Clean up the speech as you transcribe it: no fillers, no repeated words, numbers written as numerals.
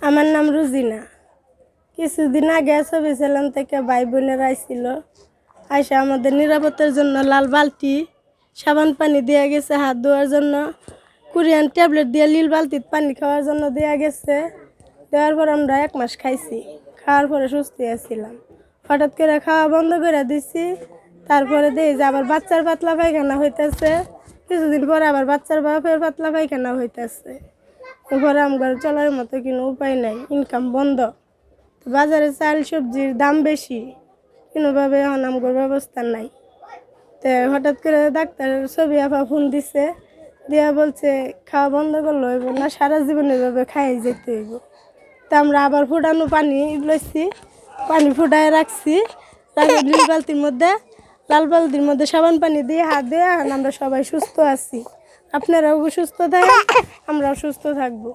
আমার নাম রুজিনা। কিছুদিন আগে ছবি ছিলাম থেকে ভাই বোনেরা আইছিল, আইসা আমাদের নিরাপত্তার জন্য লাল বালতি সাবান পানি দেওয়া গেছে, হাত ধোয়ার জন্য কোরিয়ান ট্যাবলেট দিয়ে নীল বালতিতে পানি খাওয়ার জন্য দেওয়া গেছে। দেওয়ার পর আমরা 1 মাস খাইছি, খাওয়ার পরে সুস্থ আছিলাম। হঠাৎ করে খাওয়া বন্ধ করে দিছি, তারপরে দেখি যে আবার বাচ্চার পাতলা পায়খানা হইতেছে। কিছুদিন পরে আবার বাচ্চার বাপের পাতলা পায়খানা হইতেছে। এরপরে আমার চলার মতো কোনো উপায় নাই, ইনকাম বন্ধ। বাজারে চাল সবজির দাম বেশি, কোনোভাবে এখন আমার ব্যবস্থা নাই। তো হঠাৎ করে ডাক্তার ছবি আপা ফোন দিছে, দিয়া বলছে খাওয়া বন্ধ করলে হইব না, সারা জীবন এভাবে খাই যেতে হইব। তা আমরা আবার ফুটানো পানি লইছি, পানি ফুটায় রাখছি, নীল বালতির মধ্যে, লাল বালতির মধ্যে সাবান পানি দিয়ে হাত দিয়ে আমরা সবাই সুস্থ আছি। আপনারাও সুস্থ থাকেন, আমরাও সুস্থ থাকবো।